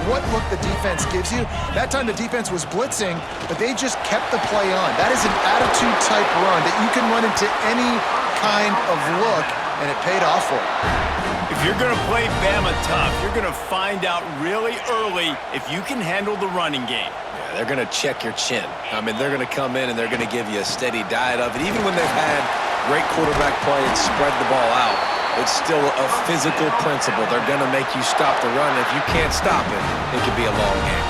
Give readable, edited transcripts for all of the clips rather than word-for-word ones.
what look the defense gives you. That time the defense was blitzing, but they just kept the play on. That is an attitude-type run that you can run into any kind of look, and it paid off for them. If you're going to play Bama tough, you're going to find out really early if you can handle the running game. Yeah, they're going to check your chin. I mean, they're going to come in and they're going to give you a steady diet of it. Even when they've had great quarterback play and spread the ball out, it's still a physical principle. They're going to make you stop the run. If you can't stop it, it could be a long game.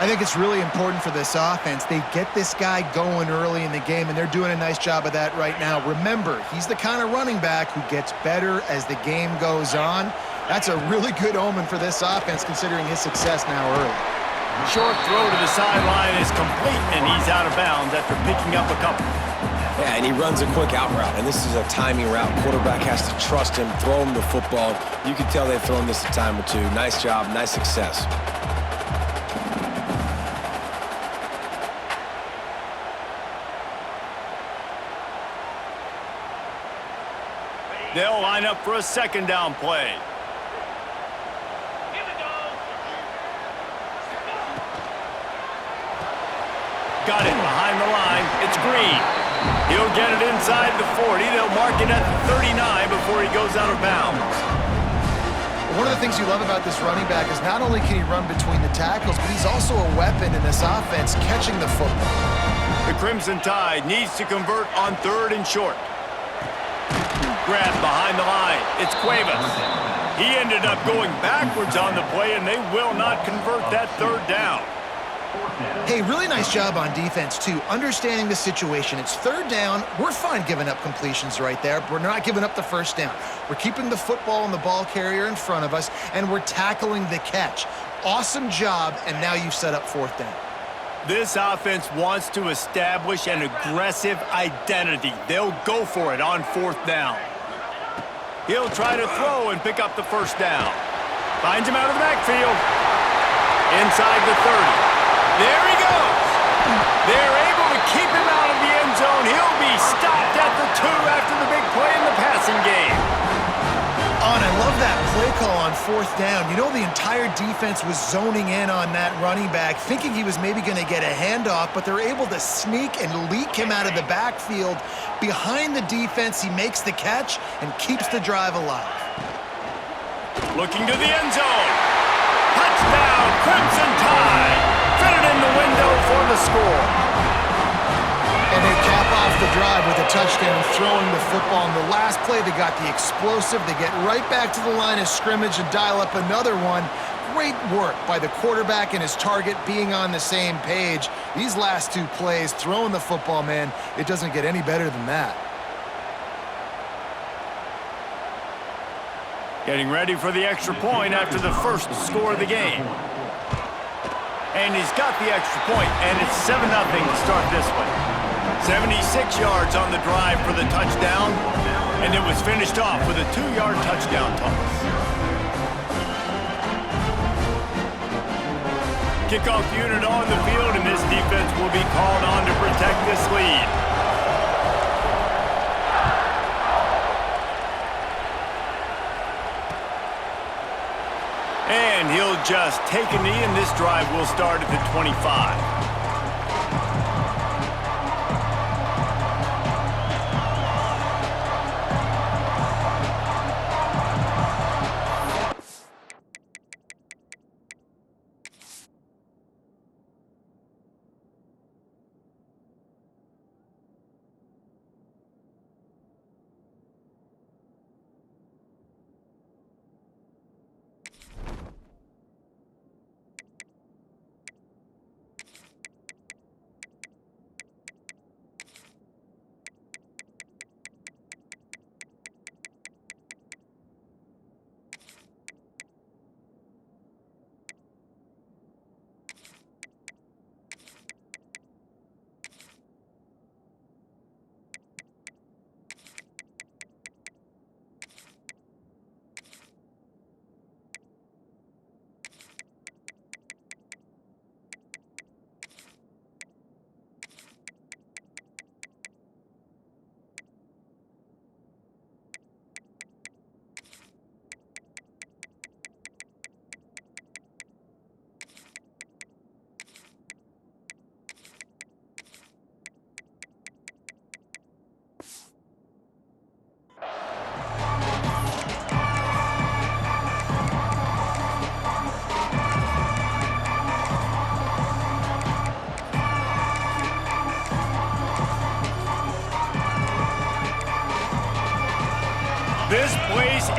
I think it's really important for this offense. They get this guy going early in the game, and they're doing a nice job of that right now. Remember, he's the kind of running back who gets better as the game goes on. That's a really good omen for this offense, considering his success now early. Short throw to the sideline is complete, and he's out of bounds after picking up a couple. Yeah, and he runs a quick out route, and this is a timing route. Quarterback has to trust him, throw him the football. You can tell they've thrown this a time or two. Nice job, nice success. They'll line up for a second down play. Got it behind the line. It's Green. He'll get it inside the 40. They'll mark it at the 39 before he goes out of bounds. One of the things you love about this running back is not only can he run between the tackles, but he's also a weapon in this offense catching the football. The Crimson Tide needs to convert on 3rd and short. Grab behind the line. It's Cuevas. He ended up going backwards on the play, and they will not convert that 3rd down. Hey, really nice job on defense, too, understanding the situation. It's 3rd down. We're fine giving up completions right there, but we're not giving up the 1st down. We're keeping the football and the ball carrier in front of us, and we're tackling the catch. Awesome job, and now you've set up 4th down. This offense wants to establish an aggressive identity. They'll go for it on 4th down. He'll try to throw and pick up the 1st down. Finds him out of the backfield. Inside the 30. There he goes. They're able to keep him out of the end zone. He'll be stopped at the 2 after the big play in the passing game. Oh, and I love that play call on 4th down. You know, the entire defense was zoning in on that running back, thinking he was maybe going to get a handoff, but they're able to sneak and leak him out of the backfield. Behind the defense, he makes the catch and keeps the drive alive. Looking to the end zone. Touchdown, Crimson Tide. Fit it in the window for the score. And they cap off the drive with a touchdown, throwing the football. In the last play, they got the explosive. They get right back to the line of scrimmage and dial up another one. Great work by the quarterback and his target being on the same page. These last 2 plays, throwing the football, man, it doesn't get any better than that. Getting ready for the extra point after the first score of the game. And he's got the extra point, and it's 7-0 to start this one. 76 yards on the drive for the touchdown, and it was finished off with a 2-yard touchdown toss. Kickoff unit on the field, and this defense will be called on to protect this lead. And he'll just take a knee, and this drive will start at the 25.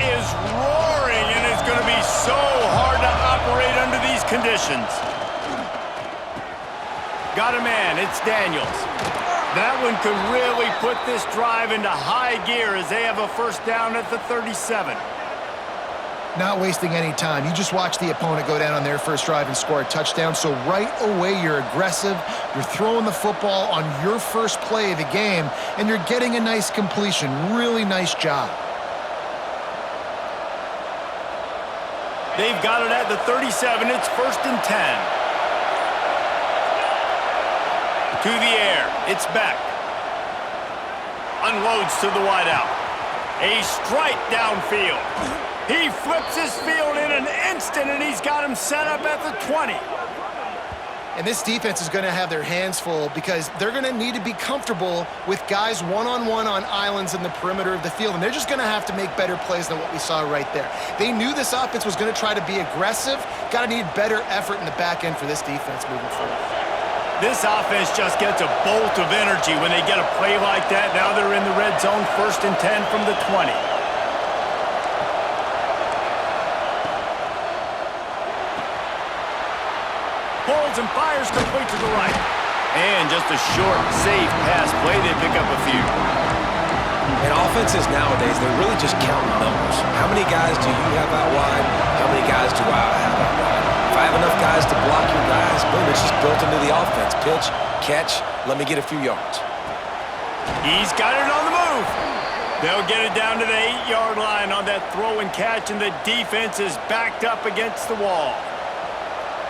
is roaring, and it's going to be so hard to operate under these conditions. Got a man, it's Daniels. That one could really put this drive into high gear as they have a first down at the 37. Not wasting any time. You just watch the opponent go down on their first drive and score a touchdown. So right away, you're aggressive. You're throwing the football on your first play of the game, and you're getting a nice completion. Really nice job. They've got it at the 37. It's 1st and 10. To the air. It's Beck. Unloads to the wideout. A strike downfield. He flips his field in an instant, and he's got him set up at the 20. And this defense is going to have their hands full because they're going to need to be comfortable with guys one-on-one on islands in the perimeter of the field, and they're just going to have to make better plays than what we saw right there. They knew this offense was going to try to be aggressive. Got to need better effort in the back end for this defense moving forward. This offense just gets a bolt of energy when they get a play like that. Now they're in the red zone, 1st and 10 from the 20. Pulls and fires complete to the right. And just a short, safe pass play. They pick up a few. And offenses nowadays, they're really just counting numbers. How many guys do you have out wide? How many guys do I have out wide? If I have enough guys to block your guys, boom, it's just built into the offense. Pitch, catch, let me get a few yards. He's got it on the move. They'll get it down to the 8-yard line on that throw and catch, and the defense is backed up against the wall.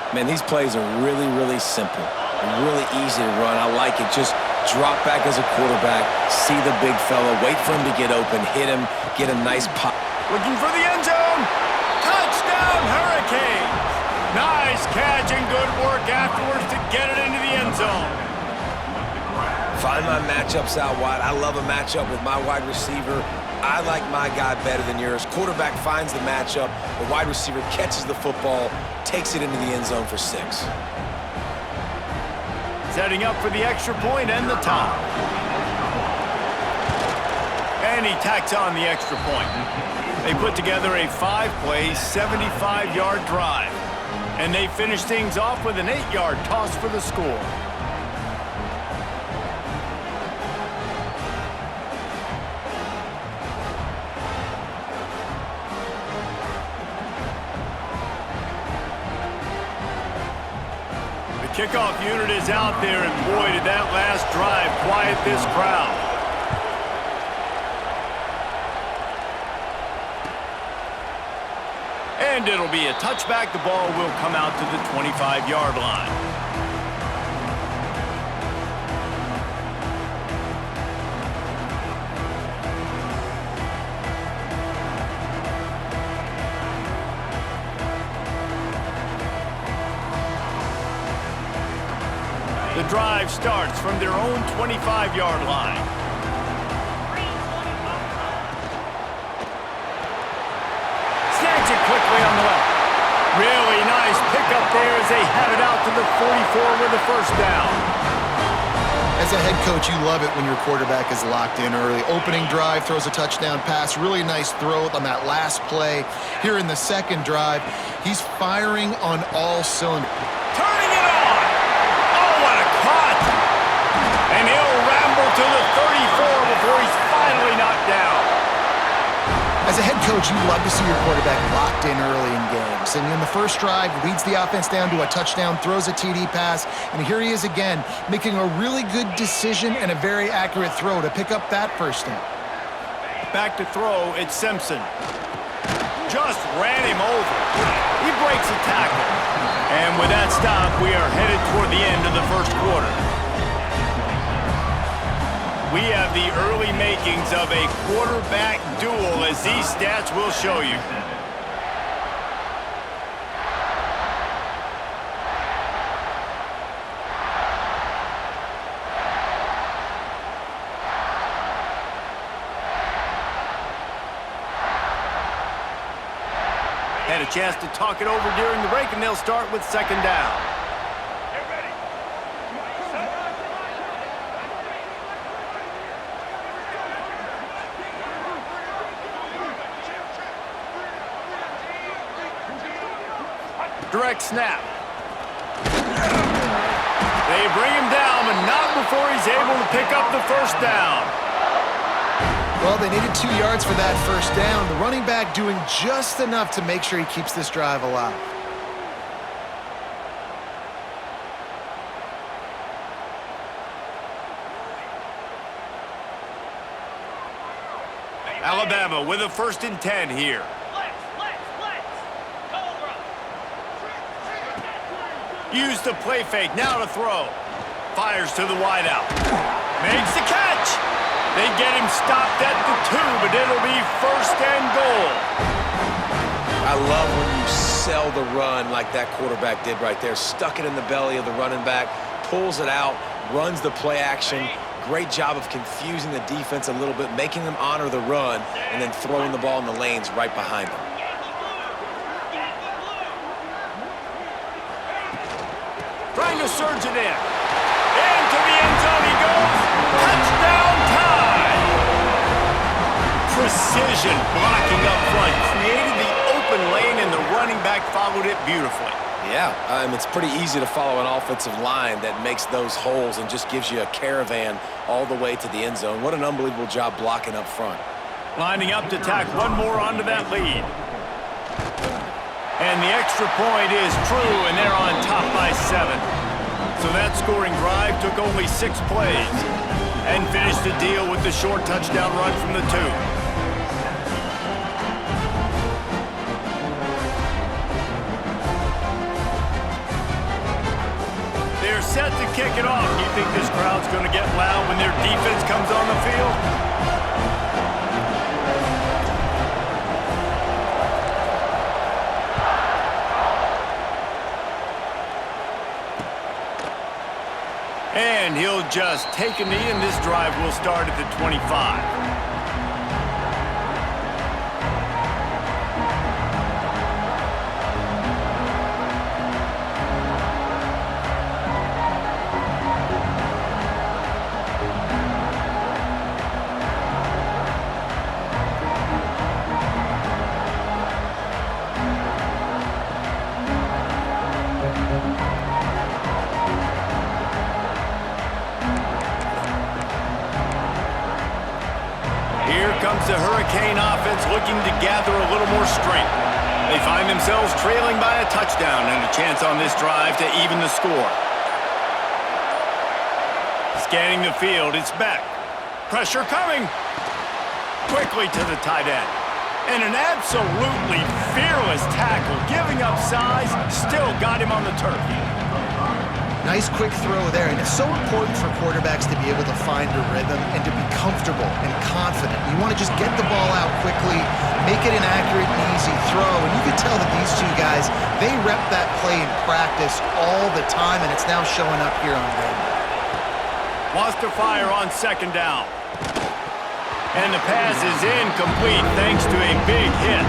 Man, these plays are really, really simple. Really easy to run. I like it. Just drop back as a quarterback, see the big fella, wait for him to get open, hit him, get a nice pop. Looking for the end zone. Touchdown, Hurricanes. Nice catch and good work afterwards to get it into the end zone. Find my matchups out wide. I love a matchup with my wide receiver. I like my guy better than yours. Quarterback finds the matchup. The wide receiver catches the football, takes it into the end zone for 6. Setting up for the extra point and the tie. And he tacks on the extra point. They put together a 5-play, 75-yard drive. And they finish things off with an 8-yard toss for the score. Kickoff unit is out there, and boy, did that last drive quiet this crowd. And it'll be a touchback. The ball will come out to the 25-yard line. The drive starts from their own 25-yard line. Snags it quickly on the left. Really nice pickup there as they have it out to the 44 with a first down. As a head coach, you love it when your quarterback is locked in early. Opening drive, throws a touchdown pass. Really nice throw on that last play. Here in the second drive, he's firing on all cylinders. Turning it on! Oh, what a cut! And he'll ramble to the 34 before he's finally knocked down. As a head coach, you love to see your quarterback locked in early in games. And in the first drive, leads the offense down to a touchdown, throws a TD pass, and here he is again, making a really good decision and a very accurate throw to pick up that first down. Back to throw, it's Simpson. Just ran him over. He breaks a tackle. And with that stop, we are headed toward the end of the first quarter. We have the early makings of a quarterback duel, as these stats will show you. Had a chance to talk it over during the break, and they'll start with second down. Direct snap. They bring him down, but not before he's able to pick up the first down. Well, they needed 2 yards for that first down. The running back doing just enough to make sure he keeps this drive alive. Alabama with a 1st and 10 here. Use the play fake, now to throw. Fires to the wideout. Makes the catch. They get him stopped at the 2, but it'll be 1st and goal. I love when you sell the run like that quarterback did right there. Stuck it in the belly of the running back, pulls it out, runs the play action. Great job of confusing the defense a little bit, making them honor the run, and then throwing the ball in the lanes right behind them. Trying to surge it in. Into the end zone he goes. Touchdown time! Precision blocking up front. Created the open lane, and the running back followed it beautifully. Yeah, it's pretty easy to follow an offensive line that makes those holes and just gives you a caravan all the way to the end zone. What an unbelievable job blocking up front. Lining up to tack one more onto that lead. And the extra point is true, and they're on top by 7. So that scoring drive took only 6 plays and finished the deal with the short touchdown run from the 2. They're set to kick it off. Do you think this crowd's going to get loud when their defense comes on the field? And he'll just take a knee, and this drive will start at the 25. Comes the Hurricane offense looking to gather a little more strength. They find themselves trailing by a touchdown and a chance on this drive to even the score. Scanning the field, it's Beck. Pressure coming. Quickly to the tight end. And an absolutely fearless tackle, giving up size, still got him on the turf. Nice quick throw there, and it's so important for quarterbacks to be able to find a rhythm and to be comfortable and confident. You want to just get the ball out quickly, make it an accurate and easy throw, and you can tell that these 2 guys, they rep that play in practice all the time, and it's now showing up here on game day. Wants to fire on 2nd down. And the pass is incomplete thanks to a big hit.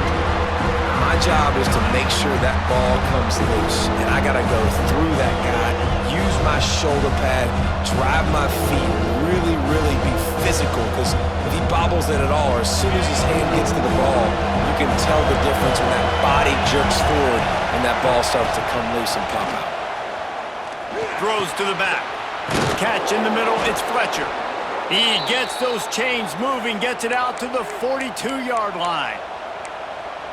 My job is to make sure that ball comes loose, and I got to go through that guy, use my shoulder pad, drive my feet, really, really be physical, because if he bobbles it at all, or as soon as his hand gets to the ball, you can tell the difference when that body jerks forward and that ball starts to come loose and pop out. Throws to the back. Catch in the middle, it's Fletcher. He gets those chains moving, gets it out to the 42-yard line.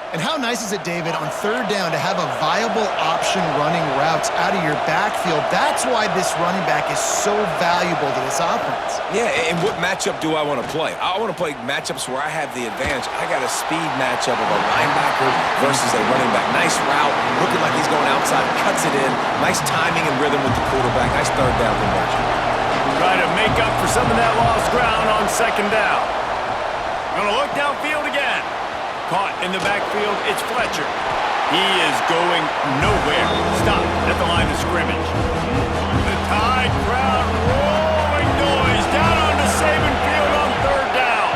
And how nice is it, David, on 3rd down to have a viable option running routes out of your backfield? That's why this running back is so valuable to this offense. Yeah, and what matchup do I want to play? I want to play matchups where I have the advantage. I got a speed matchup of a linebacker versus a running back. Nice route, looking like he's going outside, cuts it in. Nice timing and rhythm with the quarterback. Nice 3rd down conversion. Try to make up for some of that lost ground on 2nd down. Gonna look downfield again. Caught in the backfield, it's Fletcher. He is going nowhere. Stopped at the line of scrimmage. The Tide crowd rolling noise down onto Saban Field on 3rd down.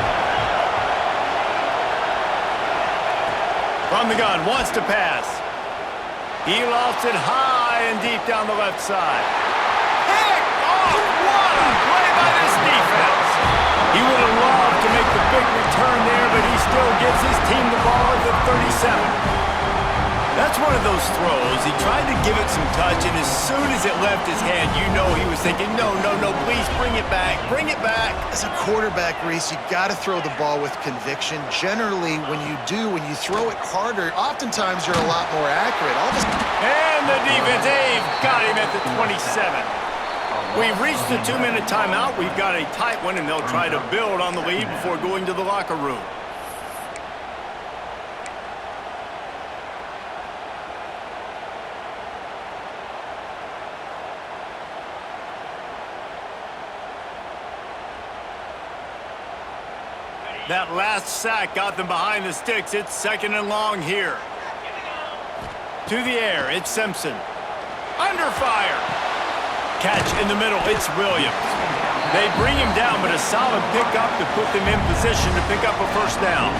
From the gun, wants to pass. He lofts it high and deep down the left side. Pick off! What a play by this defense! He would have loved to make the big return there, but he still gives his team the ball at the 37. That's one of those throws. He tried to give it some touch, and as soon as it left his hand, you know he was thinking, no, no, no, please bring it back. Bring it back. As a quarterback, Reese, you got to throw the ball with conviction. Generally, when you throw it harder, oftentimes you're a lot more accurate. And the defense, they've got him at the 27. We've reached the 2-minute timeout. We've got a tight one, and they'll try to build on the lead before going to the locker room. That last sack got them behind the sticks. It's 2nd and long here. To the air, it's Simpson. Under fire. Catch in the middle, it's Williams. They bring him down, but a solid pickup to put them in position to pick up a first down.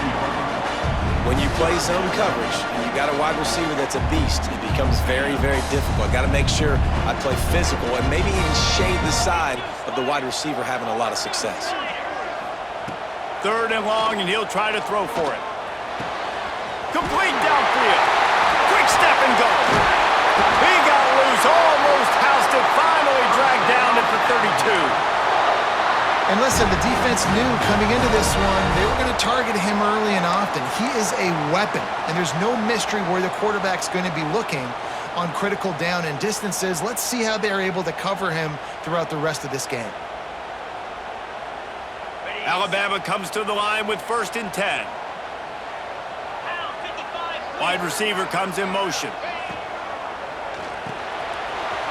When you play zone coverage and you got a wide receiver that's a beast, it becomes very, very difficult. Got to make sure I play physical and maybe even shade the side of the wide receiver having a lot of success. 3rd and long, and he'll try to throw for it. Complete downfield. Quick step and go. He got loose, almost housed it, finally dragged down at the 32. And listen, the defense knew coming into this one, they were going to target him early and often. He is a weapon, and there's no mystery where the quarterback's going to be looking on critical down and distances. Let's see how they're able to cover him throughout the rest of this game. Alabama comes to the line with 1st and 10. Wide receiver comes in motion.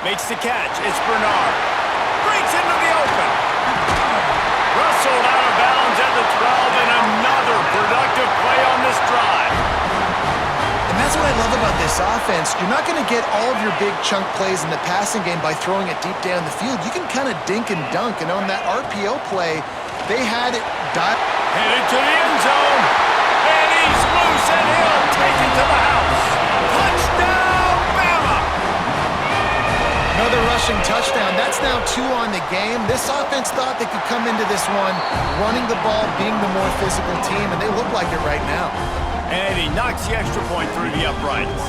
Makes the catch. It's Bernard. Breaks into the open. Rustled out of bounds at the 12, and another productive play on this drive. And that's what I love about this offense. You're not going to get all of your big chunk plays in the passing game by throwing it deep down the field. You can kind of dink and dunk, and on that RPO play, they had it headed to the end zone, and he's loose, and he'll take it to the house. Touchdown, Bama! Another rushing touchdown. That's now 2 on the game. This offense thought they could come into this one running the ball, being the more physical team, and they look like it right now. And he knocks the extra point through the uprights.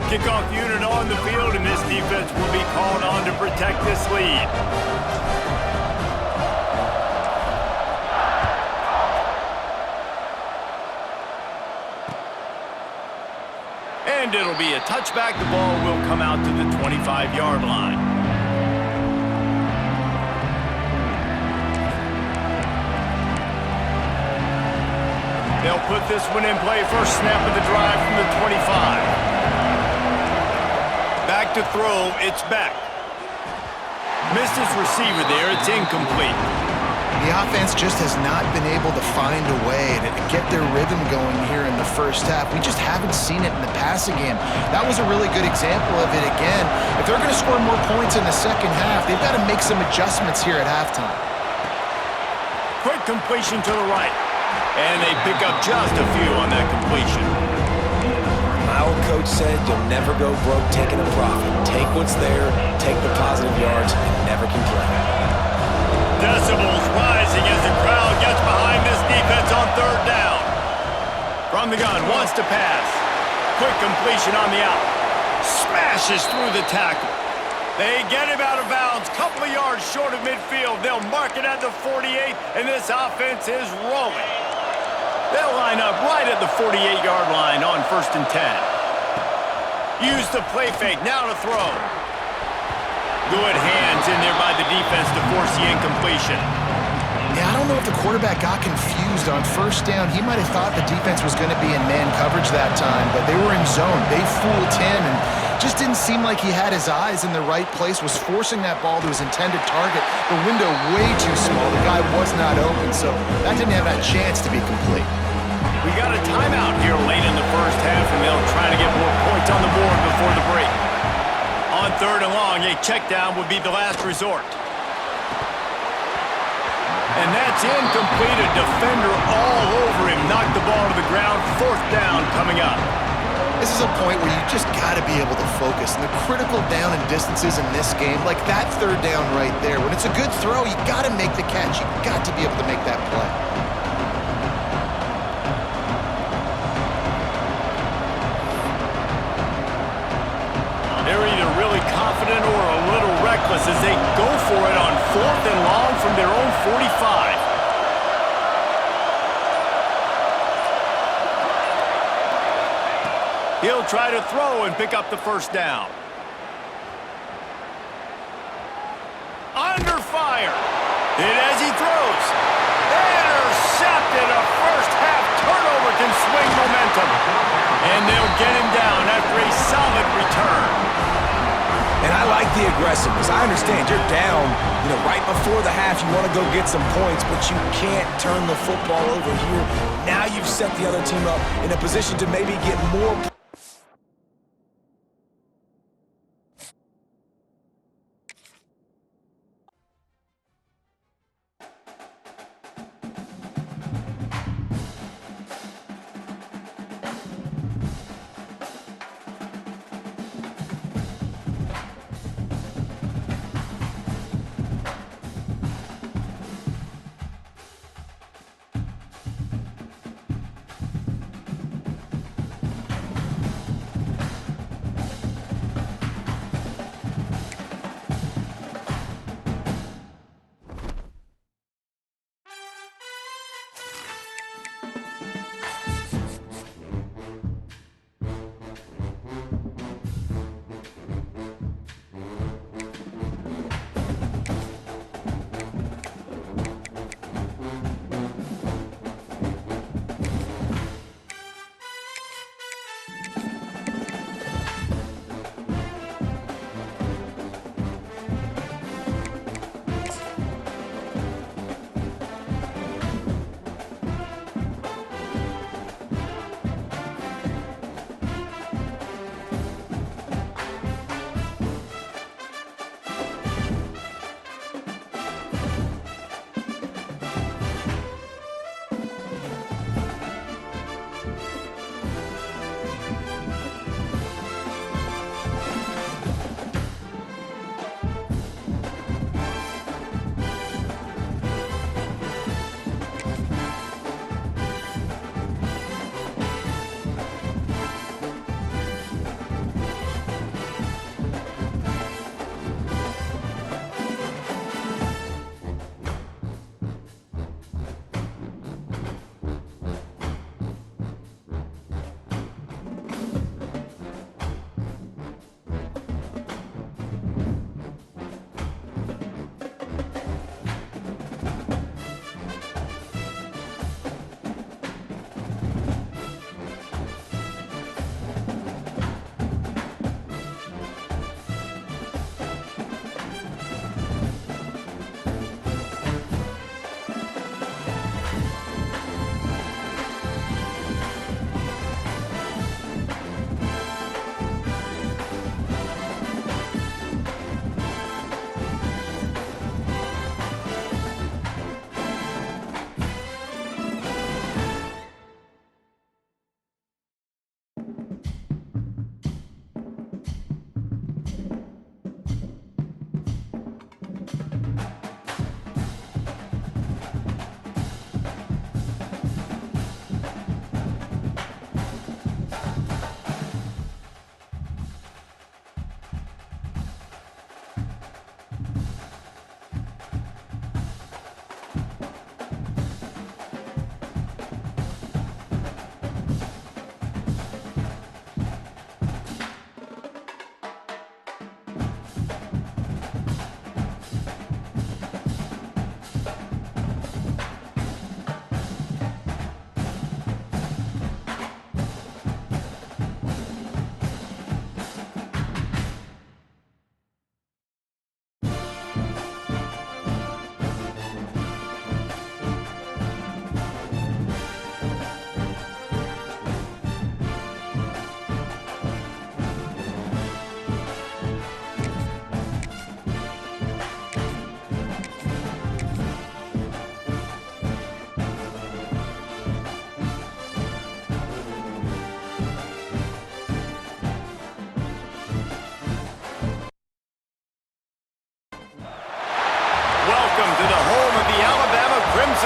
Kickoff unit on the field, and this defense will be called on to protect this lead. And it'll be a touchback. The ball will come out to the 25-yard line. They'll put this one in play. First snap of the drive from the 25. Back to throw, it's Beck. Missed his receiver there, it's incomplete. The offense just has not been able to find a way to get their rhythm going here in the first half. We just haven't seen it in the passing game. That was a really good example of it again. If they're going to score more points in the second half, they've got to make some adjustments here at halftime. Quick completion to the right. And they pick up just a few on that completion. My old coach said you'll never go broke taking a profit. Take what's there, take the positive yards, and never complain. Decibels rising as the crowd gets behind this defense on 3rd down. From the gun, wants to pass. Quick completion on the out. Smashes through the tackle. They get him out of bounds, couple of yards short of midfield. They'll mark it at the 48, and this offense is rolling. They'll line up right at the 48-yard line on 1st and 10. Use the play fake, now to throw. Good hands in there by the defense to force the incompletion. Yeah, I don't know if the quarterback got confused on 1st down. He might have thought the defense was going to be in man coverage that time, but they were in zone. They fooled him and just didn't seem like he had his eyes in the right place, was forcing that ball to his intended target. The window way too small. The guy was not open, so that didn't have that chance to be complete. We got a timeout here late in the first half, and they'll try to get more points on the board before the break. On 3rd and long, a check down would be the last resort. And that's incomplete. A defender all over him. Knocked the ball to the ground. 4th down coming up. This is a point where you just got to be able to focus. And the critical down and distances in this game, like that third down right there, when it's a good throw, you got to make the catch. You got to be able to make that play. They're either really confident or a little reckless as they go for it on 4th and long from their own 45. He'll try to throw and pick up the first down. Under fire. And as he throws, intercepted. A first-half turnover can swing momentum. And they'll get him down after a solid return. And I like the aggressiveness. I understand you're down, right before the half. You want to go get some points, but you can't turn the football over here. Now you've set the other team up in a position to maybe get more.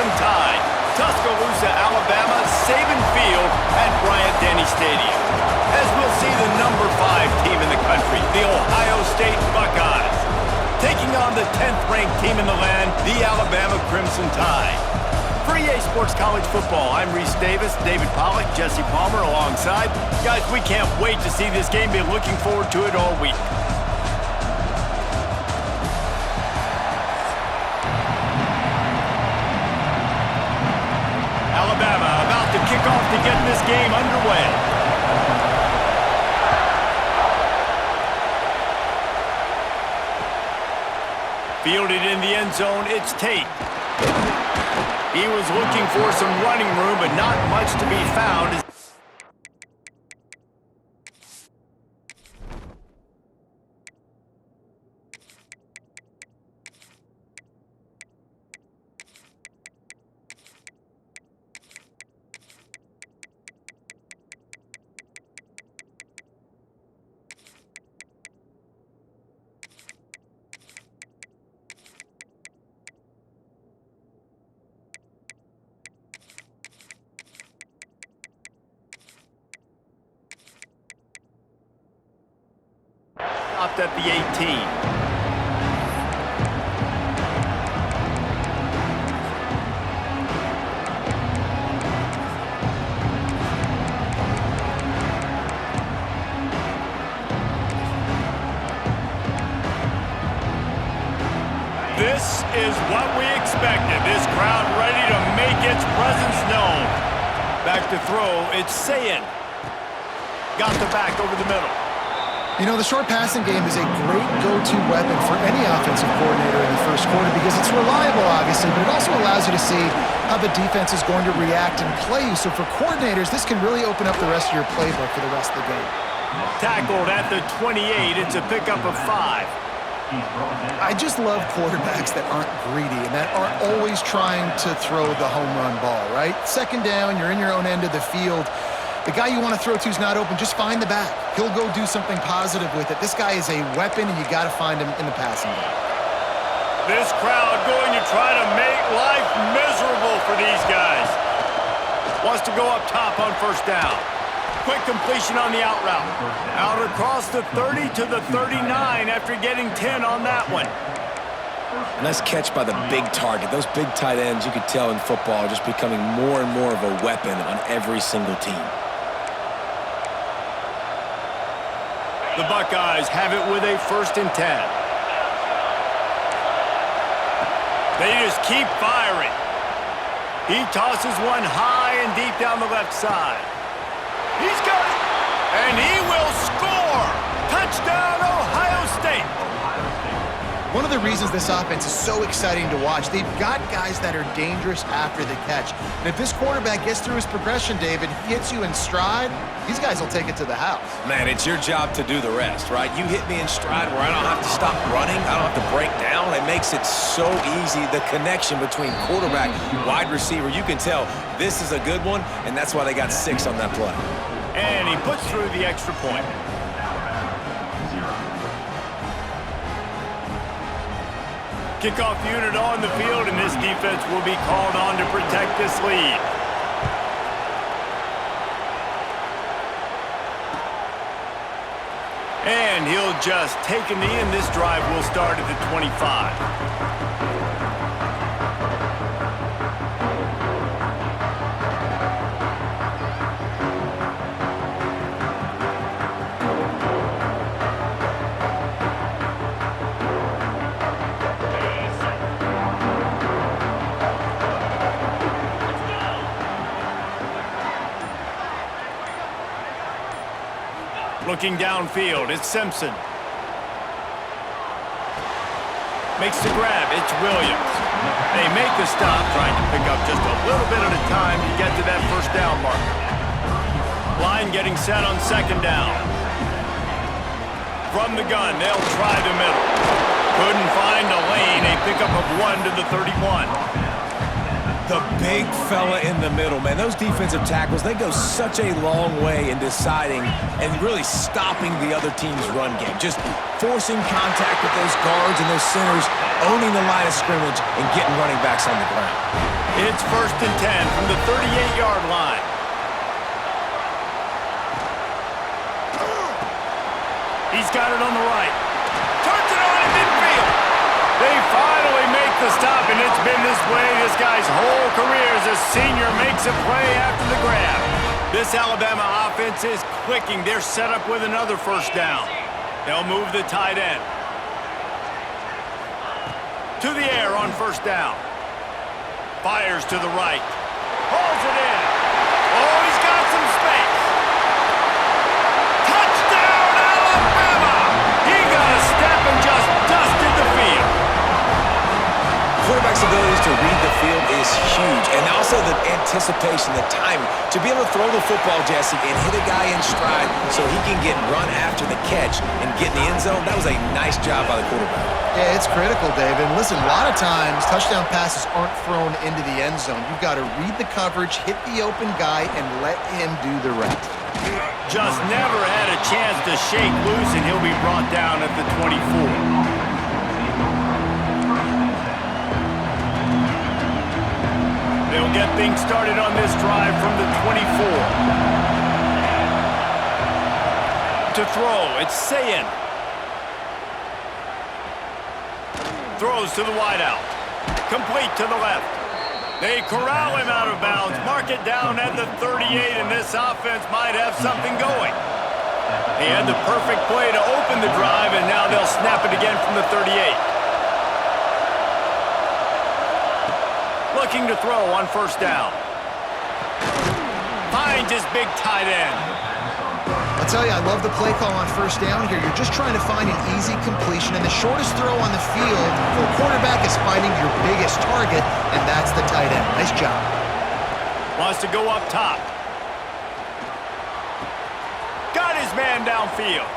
Crimson Tide. Tuscaloosa, Alabama, Saban Field at Bryant-Denny Stadium. As we'll see the number 5 team in the country, the Ohio State Buckeyes, taking on the 10th-ranked team in the land, the Alabama Crimson Tide. For EA Sports College Football, I'm Reese Davis, David Pollack, Jesse Palmer alongside. Guys, we can't wait to see this game. Been looking forward to it all week. Alabama about to kick off to get this game underway. Fielded in the end zone, it's Tate. He was looking for some running room, but not much to be found. Stopped at the 18. This is what we expected. This crowd ready to make its presence known. Back to throw, it's Sayin. Got the back over the middle. You know, the short passing game is a great go-to weapon for any offensive coordinator in the first quarter because it's reliable, obviously, but it also allows you to see how the defense is going to react and play you. So for coordinators, this can really open up the rest of your playbook for the rest of the game. Tackled at the 28. It's a pickup of 5. I just love quarterbacks that aren't greedy and that aren't always trying to throw the home run ball, right? Second down, you're in your own end of the field. The guy you want to throw to is not open. Just find the back. He'll go do something positive with it. This guy is a weapon, and you got to find him in the passing game. This crowd going to try to make life miserable for these guys. Wants to go up top on first down. Quick completion on the out route. Out across the 30 to the 39 after getting 10 on that one. Nice catch by the big target. Those big tight ends, you could tell in football, are just becoming more and more of a weapon on every single team. The Buckeyes have it with a 1st and 10. They just keep firing. He tosses one high and deep down the left side. He's got it, and he will score. Touchdown, Ohio State. One of the reasons this offense is so exciting to watch, they've got guys that are dangerous after the catch. And if this quarterback gets through his progression, David, he hits you in stride, these guys will take it to the house. Man, it's your job to do the rest, right? You hit me in stride where I don't have to stop running, I don't have to break down. It makes it so easy. The connection between quarterback, wide receiver, you can tell this is a good one, and that's why they got 6 on that play. And he puts through the extra point. Kickoff unit on the field, and this defense will be called on to protect this lead. And he'll just take a knee, and this drive will start at the 25. Looking downfield, it's Simpson. Makes the grab, it's Williams. They make the stop, trying to pick up just a little bit at a time to get to that first down marker. Line getting set on 2nd down. From the gun, they'll try the middle. Couldn't find a lane, a pickup of 1 to the 31. The big fella in the middle, man. Those defensive tackles, they go such a long way in deciding and really stopping the other team's run game. Just forcing contact with those guards and those centers, owning the line of scrimmage, and getting running backs on the ground. It's 1st and 10 from the 38-yard line. He's got it on the right. Turns it on in midfield. They finally make the stop, and it's been this way this guy's whole career as a senior makes a play after the grab. This Alabama offense is clicking. They're set up with another 1st down. They'll move the tight end. To the air on 1st down. Fires to the right. Hauls it in. Oh, he's got some space. Touchdown, Alabama! He got a step and just dusted the field. Quarterback's abilities to read the field is huge, and also the anticipation, the timing. To be able to throw the football, Jesse, and hit a guy in stride so he can get run after the catch and get in the end zone, that was a nice job by the quarterback. Yeah, it's critical, Dave. And listen, a lot of times touchdown passes aren't thrown into the end zone. You've got to read the coverage, hit the open guy, and let him do the rest. Just never had a chance to shake loose, and he'll be brought down at the 24. They'll get things started on this drive from the 24. To throw, it's Sayin. Throws to the wideout. Complete to the left. They corral him out of bounds. Mark it down at the 38, and this offense might have something going. They had the perfect play to open the drive, and now they'll snap it again from the 38. Looking to throw on 1st down. Finds his big tight end. I'll tell you, I love the play call on 1st down here. You're just trying to find an easy completion, and the shortest throw on the field for a quarterback is finding your biggest target, and that's the tight end. Nice job. Wants to go up top. Got his man downfield.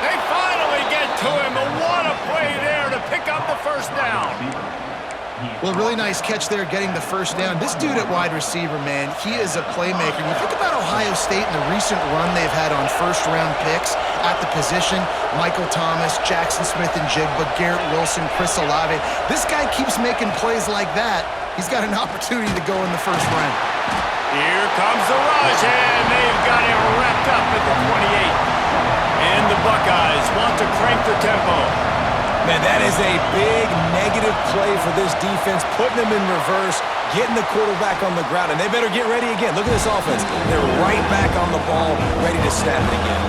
They finally get to him, but what a play there to pick up the 1st down. Well, really nice catch there getting the 1st down. This dude at wide receiver, man, he is a playmaker. You think about Ohio State and the recent run they've had on 1st-round picks at the position. Michael Thomas, Jackson Smith-Njigba, Garrett Wilson, Chris Olave. This guy keeps making plays like that. He's got an opportunity to go in the 1st round. Here comes the rush, and they've got him wrapped up at the 28. And the Buckeyes want to crank the tempo. Man, that is a big negative play for this defense, putting them in reverse, getting the quarterback on the ground, and they better get ready again. Look at this offense. They're right back on the ball, ready to snap it again.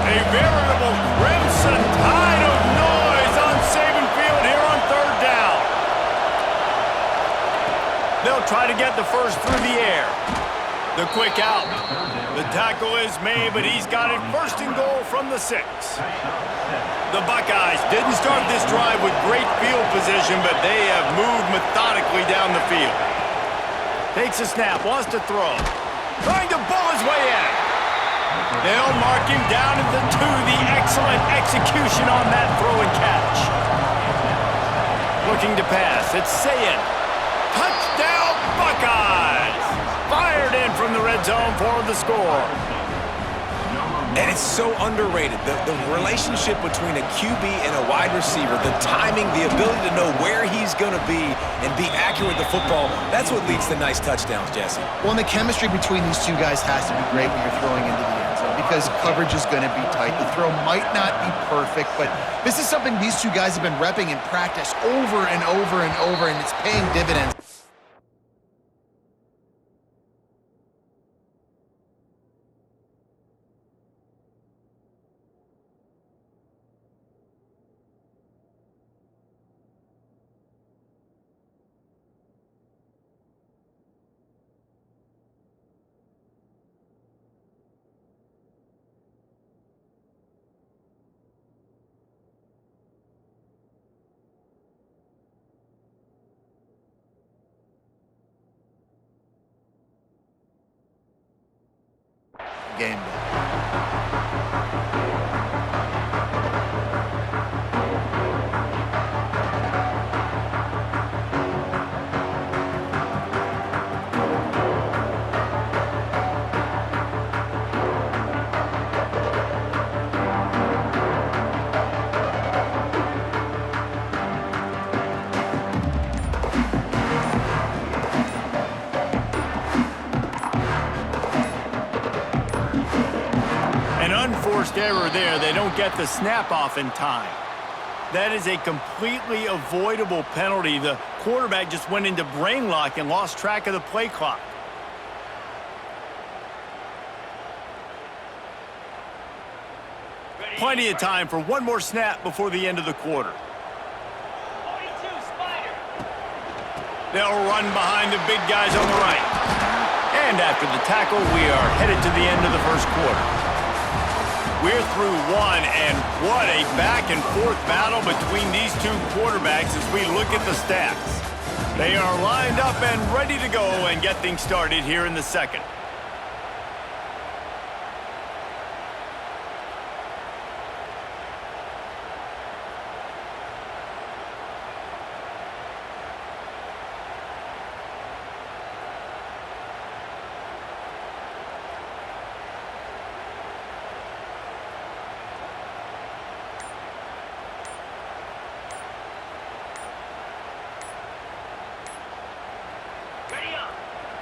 A veritable crimson tide of noise on Saban Field here on 3rd down. They'll try to get the 1st through the air. The quick out. The tackle is made, but he's got it 1st and goal from the 6. The Buckeyes didn't start this drive with great field position, but they have moved methodically down the field. Takes a snap, wants to throw. Trying to bull his way in. They'll mark him down at the 2. The excellent execution on that throw and catch. Looking to pass, it's Sayin. Touchdown Buckeyes! Fired in from the red zone for the score. And it's so underrated. The relationship between a QB and a wide receiver, the timing, the ability to know where he's going to be and be accurate with the football, that's what leads to nice touchdowns, Jesse. Well, and the chemistry between these two guys has to be great when you're throwing into the end zone because coverage is going to be tight. The throw might not be perfect, but this is something these two guys have been repping in practice over and over and over, and it's paying dividends. Game day. first error there. They don't get the snap off in time. That is a completely avoidable penalty. The quarterback just went into brain lock and lost track of the play clock. Plenty of time for one more snap before the end of the quarter. They'll run behind the big guys on the right. And after the tackle, we are headed to the end of the first quarter. We're through one, and what a back-and-forth battle between these two quarterbacks as we look at the stats. They are lined up and ready to go and get things started here in the second.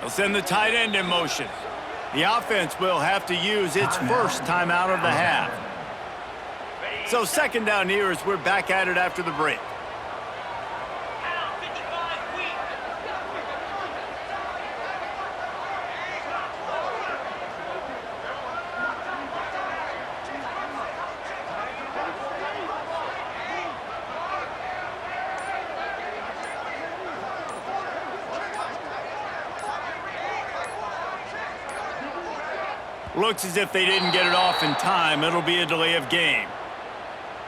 They'll send the tight end in motion. The offense will have to use its first timeout of the half. So second down here as we're back at it after the break. Looks as if they didn't get it off in time. It'll be a delay of game.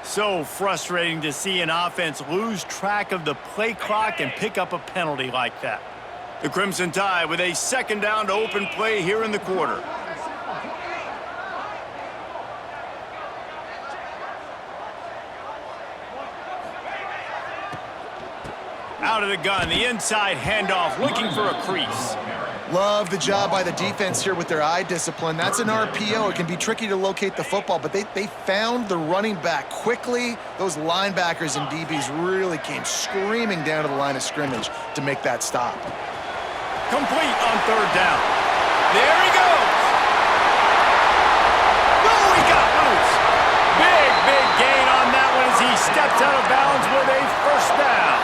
So frustrating to see an offense lose track of the play clock and pick up a penalty like that. The Crimson Tide with a second down to open play here in the quarter. Out of the gun, the inside handoff, looking for a crease. Love the job by the defense here with their eye discipline. That's an RPO. It can be tricky to locate the football, but they found the running back quickly. Those linebackers and DBs really came screaming down to the line of scrimmage to make that stop. Complete on third down. There he goes. Oh, he got loose. Big gain on that one as he steps out of bounds with a first down.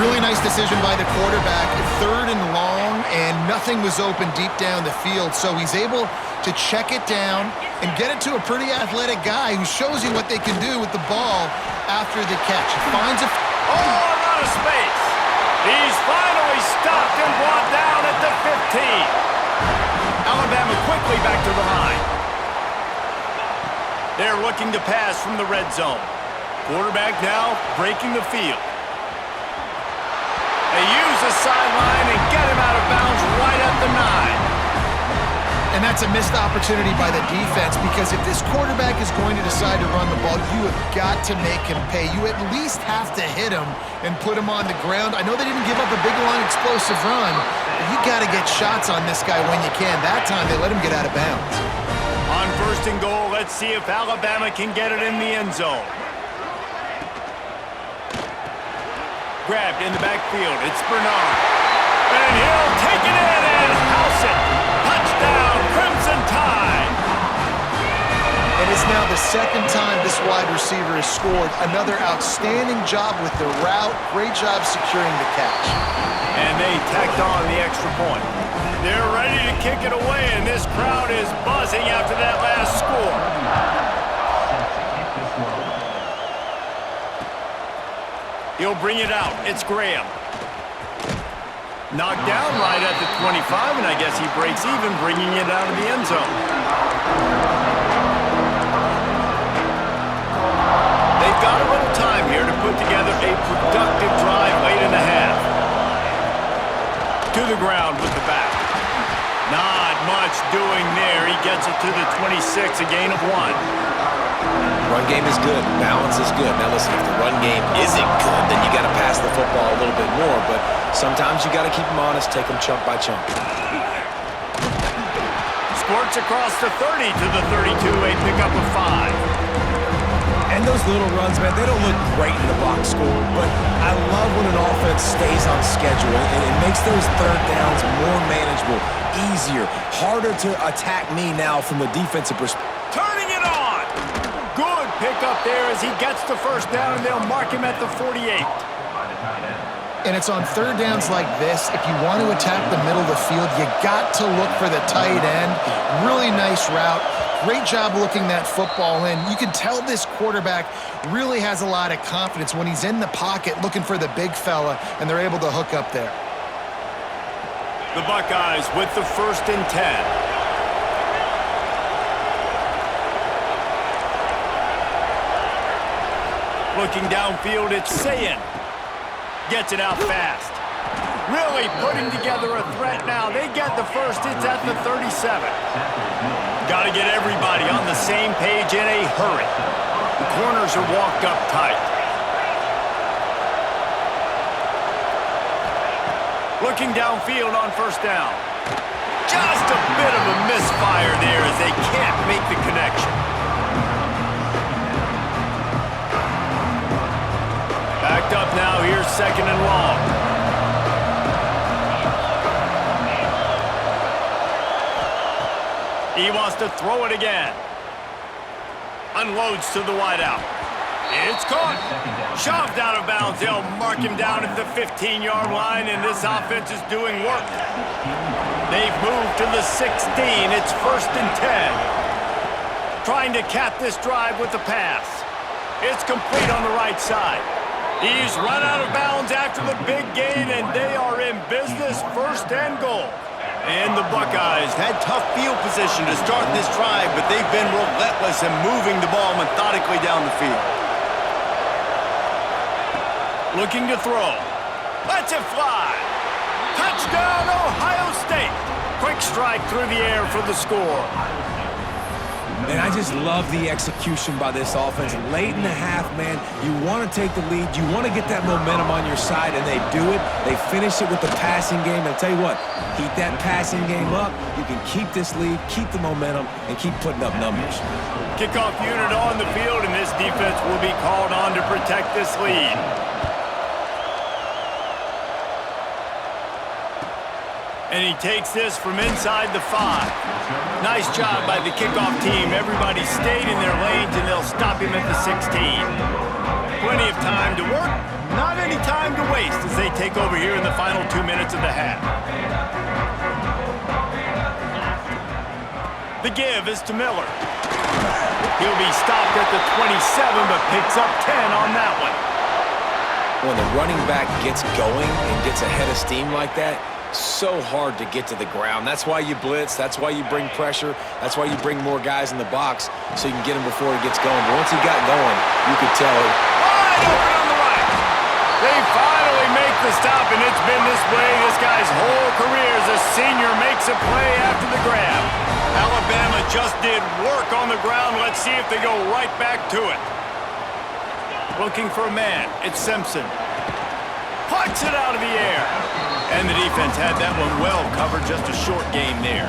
Really nice decision by the quarterback. Third and long, and nothing was open deep down the field, so he's able to check it down and get it to a pretty athletic guy who shows you what they can do with the ball after the catch. He finds a... Oh, a lot of space. He's finally stopped and brought down at the 15. Alabama quickly back to the line. They're looking to pass from the red zone. Quarterback now breaking the field. They use the sideline and get him out of bounds right at the 9. And that's a missed opportunity by the defense, because if this quarterback is going to decide to run the ball, you have got to make him pay. You at least have to hit him and put him on the ground. I know they didn't give up a big, long, explosive run, but you got to get shots on this guy when you can. That time, they let him get out of bounds. On first and goal, let's see if Alabama can get it in the end zone. Grabbed in the backfield. It's Bernard. And he'll take it in and house it. Touchdown, Crimson Tide. And it's now the second time this wide receiver has scored. Another outstanding job with the route. Great job securing the catch. And they tacked on the extra point. They're ready to kick it away, and this crowd is buzzing after that last score. He'll bring it out. It's Graham. Knocked down right at the 25, and I guess he breaks even, bringing it out of the end zone. They've got a little time here to put together a productive drive late in the half. To the ground with the back. Not much doing there. He gets it to the 26, a gain of 1. Run game is good. Balance is good. Now listen, if the run game isn't good, then you got to pass the football a little bit more. But sometimes you got to keep them honest, take them chunk by chunk. Squirts across the 30 to the 32, a pickup of 5. And those little runs, man, they don't look great in the box score, but I love when an offense stays on schedule, and it makes those third downs more manageable, easier, harder to attack me now from the defensive perspective. Turning it on. Good pickup there as he gets the first down, and they'll mark him at the 48. And it's on third downs like this, if you want to attack the middle of the field, you got to look for the tight end. Really nice route. Great job looking that football in. You can tell this quarterback really has a lot of confidence when he's in the pocket looking for the big fella, and they're able to hook up there. The Buckeyes with the 1st and 10. Looking downfield, it's Sayin. Gets it out fast. Really putting together a threat now. They get the first. It's at the 37. Got to get everybody on the same page in a hurry. The corners are walked up tight. Looking downfield on first down. Just a bit of a misfire there as they can't make the connection. Backed up now, here's 2nd and long. He wants to throw it again. Unloads to the wideout. It's caught. Shoved out of bounds. They'll mark him down at the 15-yard line, and this offense is doing work. They've moved to the 16. It's 1st and 10. Trying to cap this drive with the pass. It's complete on the right side. He's run out of bounds after the big gain, and they are in business, 1st and goal. And the Buckeyes had tough field position to start this drive, but they've been relentless in moving the ball methodically down the field. Looking to throw. Lets it fly. Touchdown, Ohio State. Quick strike through the air for the score. And I just love the execution by this offense. Late in the half, man, you want to take the lead. You want to get that momentum on your side, and they do it. They finish it with the passing game. And I'll tell you what, keep that passing game up. You can keep this lead, keep the momentum, and keep putting up numbers. Kickoff unit on the field, and this defense will be called on to protect this lead. And he takes this from inside the 5. Nice job by the kickoff team. Everybody stayed in their lanes, and they'll stop him at the 16. Plenty of time to work, not any time to waste as they take over here in the final 2 minutes of the half. The give is to Miller. He'll be stopped at the 27, but picks up 10 on that one. When the running back gets going and gets ahead of steam like that, so hard to get to the ground. That's why you blitz. That's why you bring pressure. That's why you bring more guys in the box so you can get him before he gets going. But once he got going, you could tell it. Wide open on the right. They finally make the stop, and it's been this way this guy's whole career as a senior makes a play after the grab. Alabama just did work on the ground. Let's see if they go right back to it. Looking for a man. It's Simpson. Puts it out of the air. And the defense had that one well covered, just a short game there.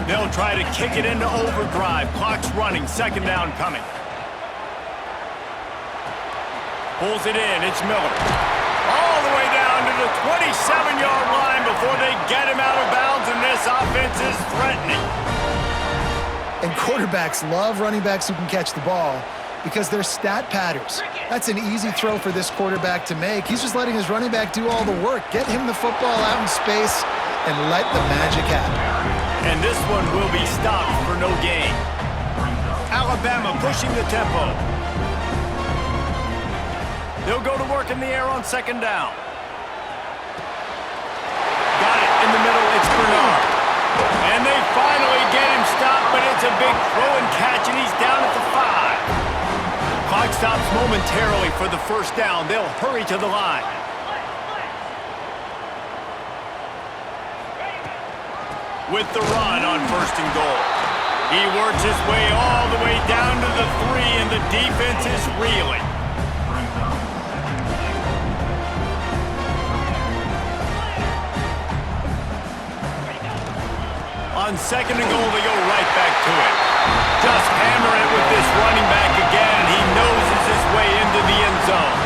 They'll try to kick it into overdrive. Clock's running, 2nd down coming. Pulls it in, it's Miller. All the way down to the 27-yard line before they get him out of bounds, and this offense is threatening. And quarterbacks love running backs who can catch the ball because they're stat patterns. That's an easy throw for this quarterback to make. He's just letting his running back do all the work. Get him the football out in space and let the magic happen. And this one will be stopped for no gain. Alabama pushing the tempo. They'll go to work in the air on 2nd down. Got it in the middle, it's Bernard. And they finally get him stopped, but it's a big throw and catch, and he's down at the 5. Clock stops momentarily for the 1st down. They'll hurry to the line. With the run on 1st and goal. He works his way all the way down to the 3, and the defense is reeling. On 2nd and goal, they go right back to it. Just hammer it with this running back again. He noses his way into the end zone.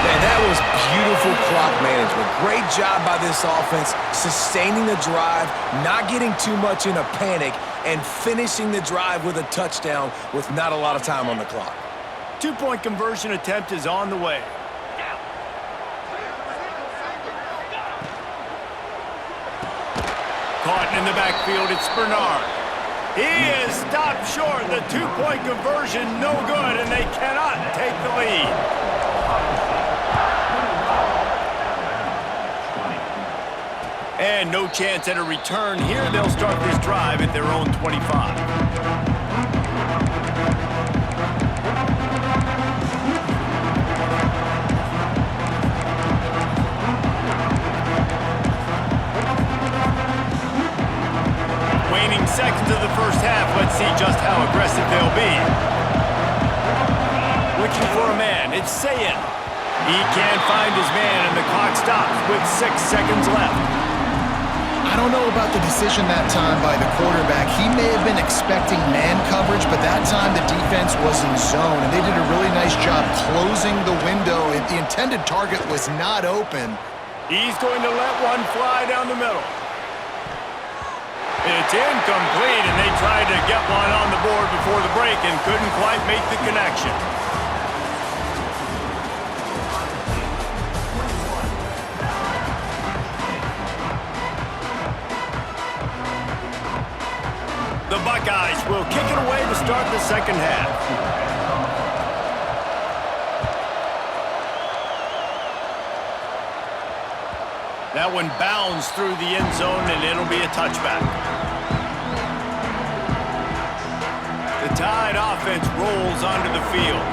Man, that was beautiful clock management. Great job by this offense, sustaining the drive, not getting too much in a panic, and finishing the drive with a touchdown with not a lot of time on the clock. Two-point conversion attempt is on the way. Caught in the backfield, it's Bernard. He is stopped short. The two-point conversion, no good, and they cannot take the lead. And no chance at a return here. They'll start this drive at their own 25. Seconds of the first half. Let's see just how aggressive they'll be. Looking for a man. It's Sayin. He can't find his man, and the clock stops with 6 seconds left. I don't know about the decision that time by the quarterback. He may have been expecting man coverage, but that time the defense was in zone, and they did a really nice job closing the window. If the intended target was not open. He's going to let one fly down the middle. It's incomplete, and they tried to get one on the board before the break and couldn't quite make the connection. The Buckeyes will kick it away to start the second half. That one bounds through the end zone, and it'll be a touchback. The Tide offense rolls onto the field.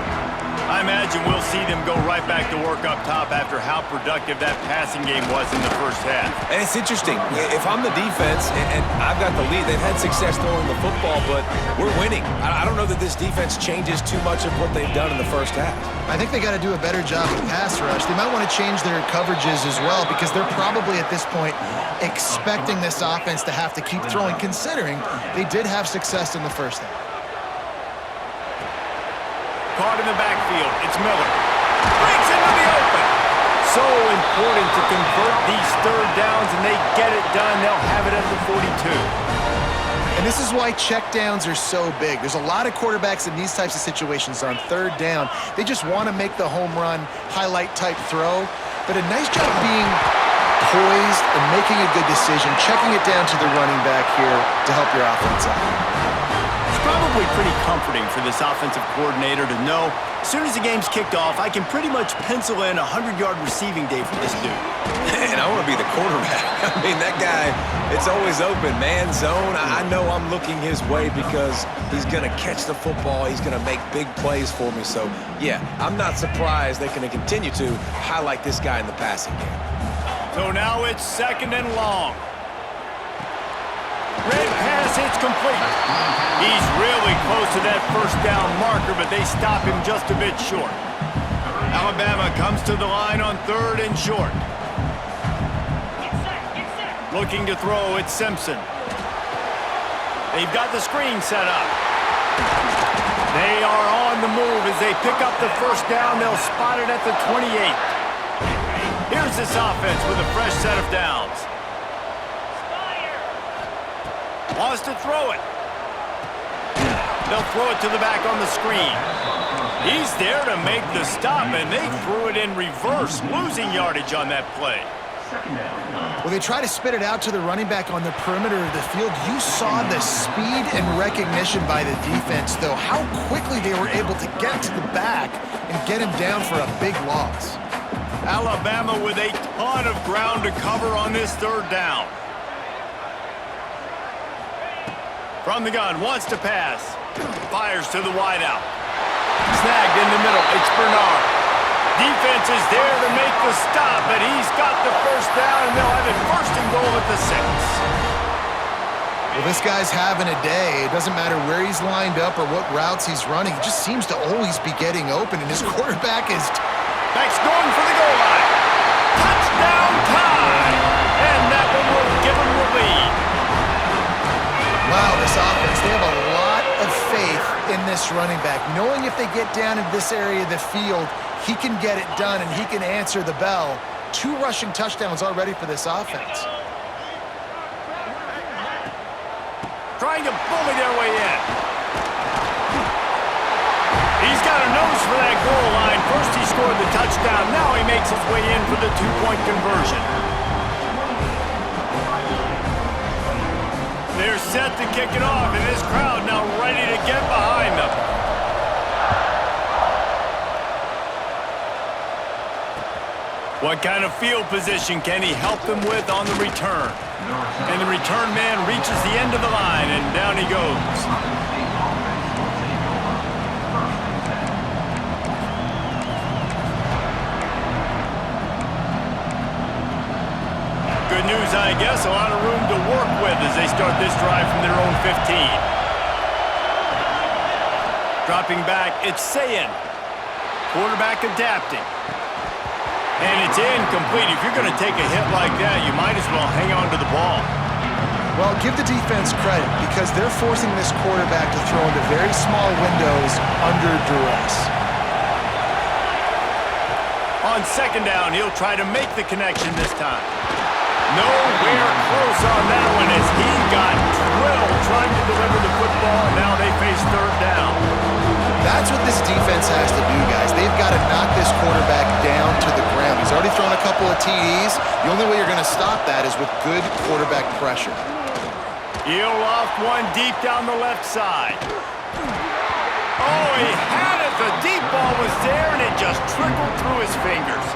I imagine we'll see them go right back to work up top after how productive that passing game was in the first half. And it's interesting. If I'm the defense and I've got the lead, they've had success throwing the football, but we're winning. I don't know that this defense changes too much of what they've done in the first half. I think they got to do a better job of pass rush. They might want to change their coverages as well because they're probably at this point expecting this offense to have to keep throwing, considering they did have success in the first half. Caught in the backfield, it's Miller. Breaks into the open. So important to convert these third downs, and they get it done. They'll have it at the 42. And this is why checkdowns are so big. There's a lot of quarterbacks in these types of situations on third down. They just want to make the home run, highlight type throw. But a nice job being poised and making a good decision, checking it down to the running back here to help your offense out. It's probably pretty comforting for this offensive coordinator to know as soon as the game's kicked off, I can pretty much pencil in a 100-yard receiving day for this dude. And I want to be the quarterback. I mean, that guy, it's always open, man, zone. I know I'm looking his way because he's going to catch the football. He's going to make big plays for me. So, yeah, I'm not surprised they're going to continue to highlight this guy in the passing game. So now it's second and long. Red pass hits complete. He's really close to that first down marker, but they stop him just a bit short. Alabama comes to the line on third and short. Looking to throw, it's Simpson. They've got the screen set up. They are on the move as they pick up the first down. They'll spot it at the 28. Here's this offense with a fresh set of downs. Wants to throw it. They'll throw it to the back on the screen. He's there to make the stop, and they threw it in reverse, losing yardage on that play. Well, they try to spit it out to the running back on the perimeter of the field. You saw the speed and recognition by the defense, though, how quickly they were able to get to the back and get him down for a big loss. Alabama with a ton of ground to cover on this third down. From the gun, wants to pass. Fires to the wideout. Snagged in the middle, it's Bernard. Defense is there to make the stop, but he's got the first down, and they'll have it first and goal at the 6. Well, this guy's having a day. It doesn't matter where he's lined up or what routes he's running. He just seems to always be getting open, and his quarterback is... Back's going for the goal line. Touchdown Tide! And that one will give him the lead. Wow, this offense, they have a lot of faith in this running back, knowing if they get down into this area of the field, he can get it done, and he can answer the bell. 2 rushing touchdowns already for this offense. Trying to bully their way in. He's got a nose for that goal line. First he scored the touchdown. Now he makes his way in for the 2-point conversion. They're set to kick it off, and this crowd now ready to get behind them. What kind of field position can he help them with on the return? And the return man reaches the end of the line, and down he goes. Good news, I guess. A lot of room to work with as they start this drive from their own 15. Dropping back, it's Sayin. Quarterback adapting. And it's incomplete. If you're going to take a hit like that, you might as well hang on to the ball. Well, give the defense credit because they're forcing this quarterback to throw into very small windows under duress. On second down, he'll try to make the connection this time. Nowhere close on that one as he got drilled trying to deliver the football, and now they face third down. That's what this defense has to do, guys. They've got to knock this quarterback down to the ground. He's already thrown a couple of TDs. The only way you're going to stop that is with good quarterback pressure. He'll loft one deep down the left side. Oh, he had it. The deep ball was there, and it just trickled through his fingers.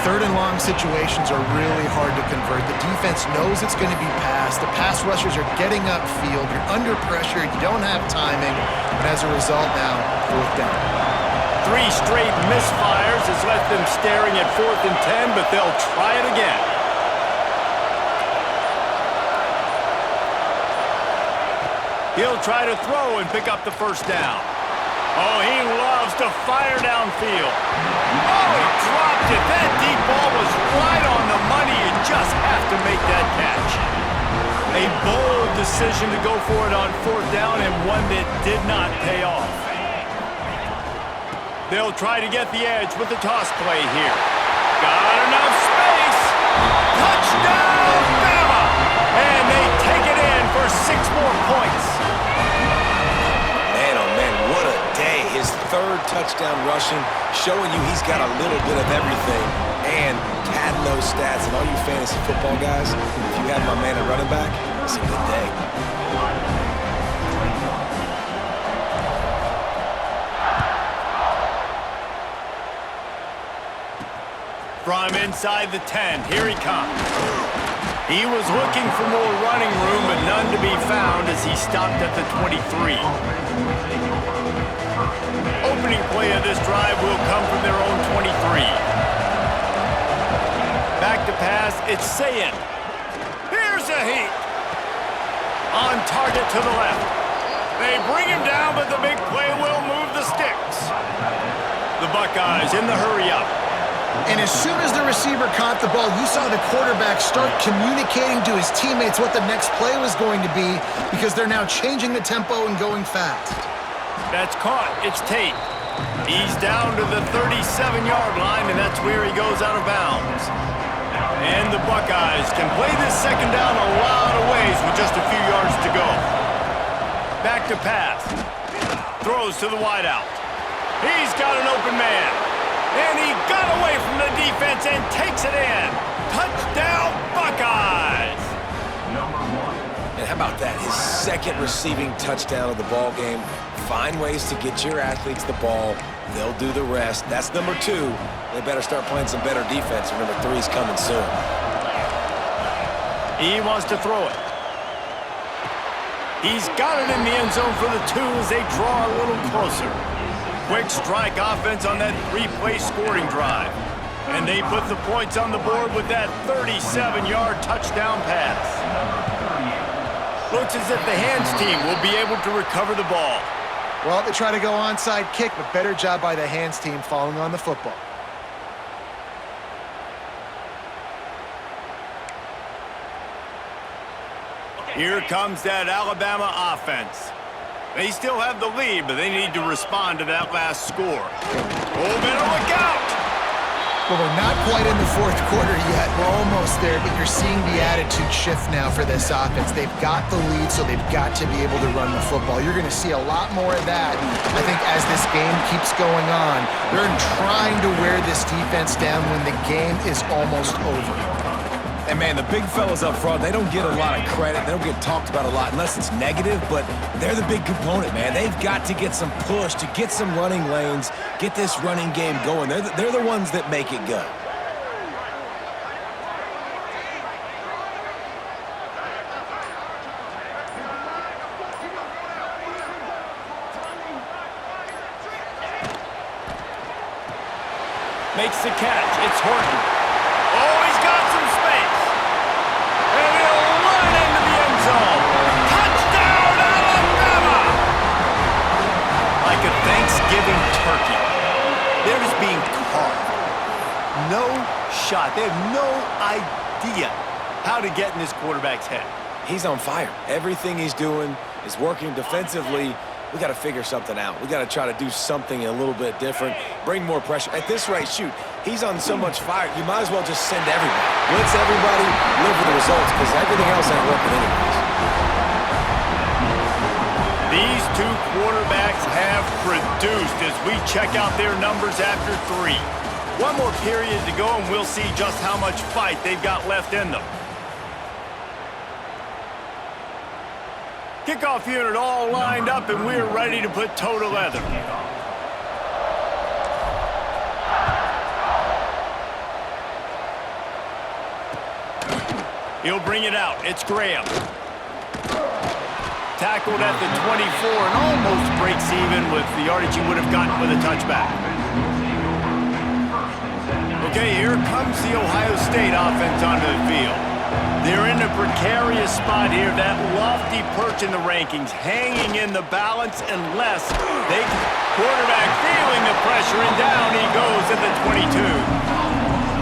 Third and long situations are really hard to convert. The defense knows it's going to be passed. The pass rushers are getting upfield. You're under pressure. You don't have timing. And as a result now, fourth down. 3 straight misfires has left them staring at 4th and 10, but they'll try it again. He'll try to throw and pick up the first down. Oh, he loves to fire downfield. Oh, he dropped it. That deep ball was right on the money. You just have to make that catch. A bold decision to go for it on 4th down, and one that did not pay off. They'll try to get the edge with the toss play here. Got enough space. Touchdown, Bama! And they take it in for 6 more points. Man, oh man, what a day. His 3rd touchdown rushing, showing you he's got a little bit of everything. And padding those stats. And all you fantasy football guys, if you have my man at running back, it's a good day. From inside the 10, here he comes. He was looking for more running room, but none to be found as he stopped at the 23. Opening play of this drive will come from their own 23. Back to pass, it's Sayin. Here's a heat. On target to the left. They bring him down, but the big play will move the sticks. The Buckeyes in the hurry-up. And as soon as the receiver caught the ball, you saw the quarterback start communicating to his teammates what the next play was going to be because they're now changing the tempo and going fast. That's caught. It's Tate. He's down to the 37-yard line, and that's where he goes out of bounds. And the Buckeyes can play this second down a lot of ways with just a few yards to go. Back to pass. Throws to the wideout. He's got an open man. And he got away from the defense and takes it in. Touchdown, Buckeyes! And how about that? His 2nd receiving touchdown of the ball game. Find ways to get your athletes the ball. They'll do the rest. That's number 2. They better start playing some better defense. Number 3 is coming soon. He wants to throw it. He's got it in the end zone for the 2 as they draw a little closer. Quick strike offense on that 3-play scoring drive. And they put the points on the board with that 37-yard touchdown pass. Looks as if the hands team will be able to recover the ball. Well, they try to go onside kick, but better job by the hands team falling on the football. Here comes that Alabama offense. They still have the lead, but they need to respond to that last score. Oh, better look out! Well, we're not quite in the fourth quarter yet. We're almost there, but you're seeing the attitude shift now for this offense. They've got the lead, so they've got to be able to run the football. You're going to see a lot more of that, I think, as this game keeps going on. They're trying to wear this defense down when the game is almost over. And, man, the big fellas up front, they don't get a lot of credit. They don't get talked about a lot unless it's negative, but they're the big component, man. They've got to get some push, to get some running lanes, get this running game going. They're the ones that make it go. Makes the catch. It's Horton. Oh, he's got some space. And he'll run into the end zone. Touchdown, Alabama! Like a Thanksgiving turkey. They're just being carved. No shot. They have no idea how to get in this quarterback's head. He's on fire. Everything he's doing is working defensively. We got to figure something out. We got to try to do something a little bit different, bring more pressure. At this rate, shoot, he's on so much fire, you might as well just send everybody. Blitz everybody, live with the results, because everything else ain't working anyways. These two quarterbacks have produced as we check out their numbers after 3. One more period to go, and we'll see just how much fight they've got left in them. Kickoff unit all lined up, and we're ready to put toe to leather. He'll bring it out. It's Graham. Tackled at the 24 and almost breaks even with the yardage he would have gotten with a touchback. Okay, here comes the Ohio State offense onto the field. They're in a precarious spot here, that lofty perch in the rankings, hanging in the balance unless they quarterback feeling the pressure, and down he goes at the 22.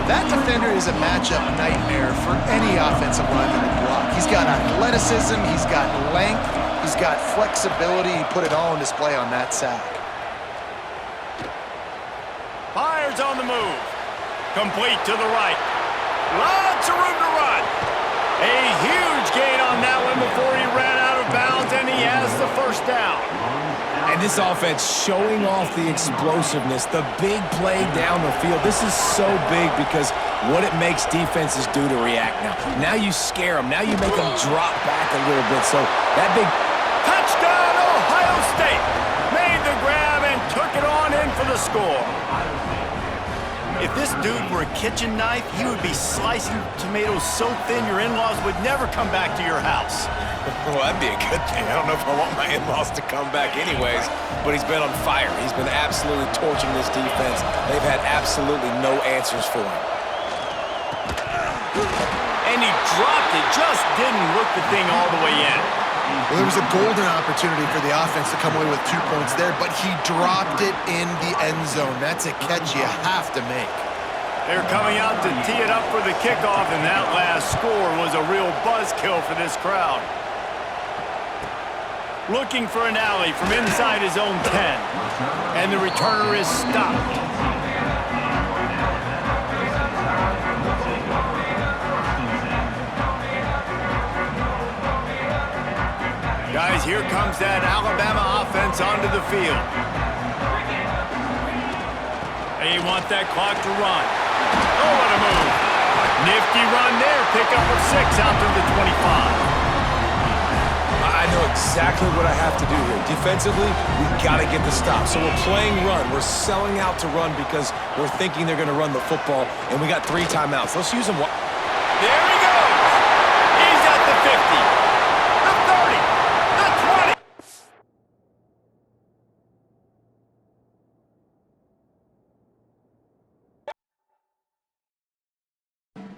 That defender is a matchup nightmare for any offensive lineman to block. He's got athleticism, he's got length, he's got flexibility. He put it all on display on that sack. Fires on the move. Complete to the right. Lots of room to run. A huge gain on that one before he ran out of bounds, and he has the first down. And this offense showing off the explosiveness, the big play down the field. This is so big because what it makes defenses do to react now. Now you scare them. Now you make them drop back a little bit. So that big Touchdown, Ohio State. Made the grab and took it on in for the score. If this dude were a kitchen knife, he would be slicing tomatoes so thin your in-laws would never come back to your house. Well, that'd be a good thing. I don't know if I want my in-laws to come back anyways, but he's been on fire. He's been absolutely torching this defense. They've had absolutely no answers for him. And he dropped it, just didn't work the thing all the way in. Well, there was a golden opportunity for the offense to come away with 2 points there, but he dropped it in the end zone. That's a catch you have to make. They're coming out to tee it up for the kickoff, and that last score was a real buzzkill for this crowd. Looking for an alley from inside his own 10, and the returner is stopped. Guys, here comes that Alabama offense onto the field. They want that clock to run. Oh, what a move. Nifty run there. Pickup of 6 out to the 25. I know exactly what I have to do here. Defensively, we got to get the stop. So we're playing run. We're selling out to run because we're thinking they're going to run the football, and we got 3 timeouts. Let's use them. There he goes. He's at the 50.